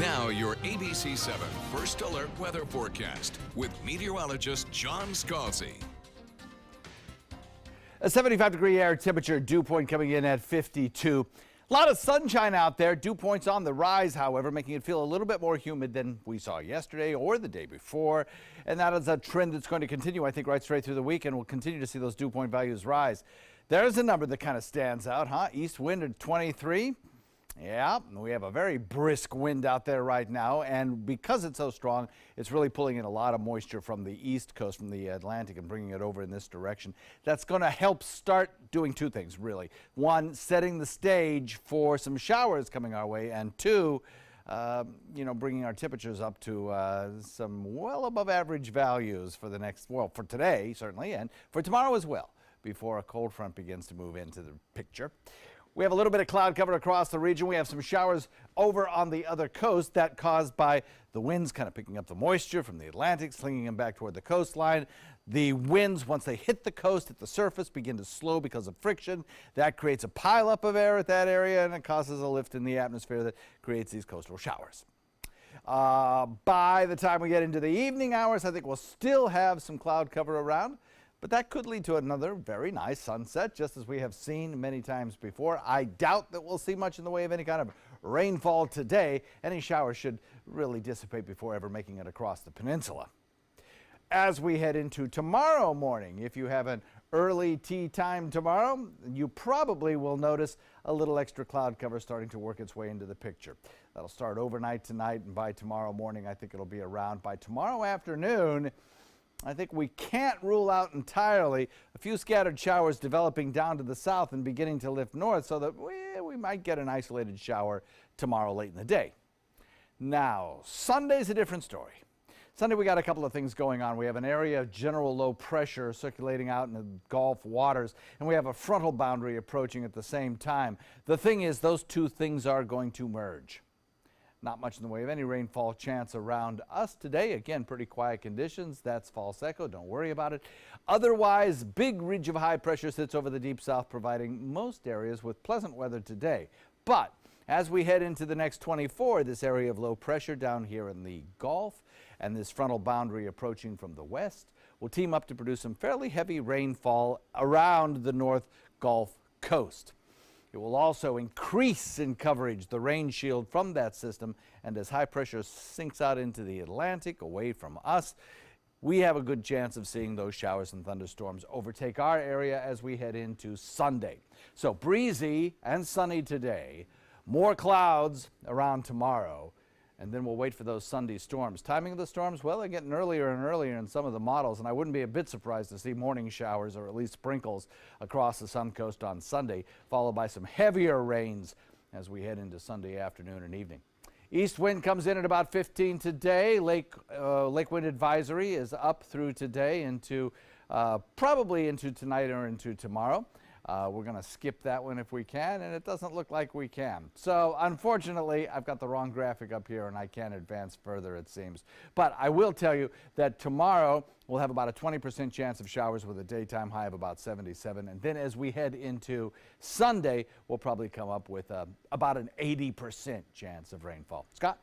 Now your ABC 7 First Alert Weather Forecast with meteorologist John Scalzi. A 75-degree air temperature, dew point coming in at 52. A lot of sunshine out there. Dew points on the rise, however, making it feel a little bit more humid than we saw yesterday or the day before. And that is a trend that's going to continue, I think, right straight through the week, and we'll continue to see those dew point values rise. There's a number that kind of stands out, huh? East wind at 23. Yeah, we have a very brisk wind out there right now, and because it's so strong, it's really pulling in a lot of moisture from the east coast, from the Atlantic, and bringing it over in this direction. That's going to help start doing two things, really. One, setting the stage for some showers coming our way, and two, bringing our temperatures up to some well above average values for the next, well, for today, certainly, and for tomorrow as well, before a cold front begins to move into the picture. We have a little bit of cloud cover across the region. We have some showers over on the other coast, that caused by the winds kind of picking up the moisture from the Atlantic, slinging them back toward the coastline. The winds, once they hit the coast at the surface, begin to slow because of friction. That creates a pileup of air at that area, and it causes a lift in the atmosphere that creates these coastal showers. By the time we get into the evening hours, I think we'll still have some cloud cover around. But that could lead to another very nice sunset, just as we have seen many times before. I doubt that we'll see much in the way of any kind of rainfall today. Any showers should really dissipate before ever making it across the peninsula. As we head into tomorrow morning, if you have an early tea time tomorrow, you probably will notice a little extra cloud cover starting to work its way into the picture. That'll start overnight tonight, and by tomorrow morning, I think it'll be around. By tomorrow afternoon, I think we can't rule out entirely a few scattered showers developing down to the south and beginning to lift north, so that we might get an isolated shower tomorrow late in the day. Now, Sunday's a different story. Sunday, we got a couple of things going on. We have an area of general low pressure circulating out in the Gulf waters, and we have a frontal boundary approaching at the same time. The thing is, those two things are going to merge. Not much in the way of any rainfall chance around us today. Again, pretty quiet conditions. That's false echo. Don't worry about it. Otherwise, big ridge of high pressure sits over the deep south, providing most areas with pleasant weather today. But as we head into the next 24, this area of low pressure down here in the Gulf and this frontal boundary approaching from the west will team up to produce some fairly heavy rainfall around the North Gulf coast. It will also increase in coverage the rain shield from that system, and as high pressure sinks out into the Atlantic away from us, we have a good chance of seeing those showers and thunderstorms overtake our area as we head into Sunday. So breezy and sunny today, more clouds around tomorrow, and then we'll wait for those Sunday storms. Timing of the storms, well, they're getting earlier and earlier in some of the models, and I wouldn't be a bit surprised to see morning showers or at least sprinkles across the sun coast on Sunday, followed by some heavier rains as we head into Sunday afternoon and evening. East wind comes in at about 15 today. Lake wind advisory is up through today into probably into tonight or into tomorrow. We're going to skip that one if we can, and it doesn't look like we can. So, unfortunately, I've got the wrong graphic up here, and I can't advance further, it seems. But I will tell you that tomorrow we'll have about a 20% chance of showers with a daytime high of about 77. And then as we head into Sunday, we'll probably come up with about an 80% chance of rainfall. Scott?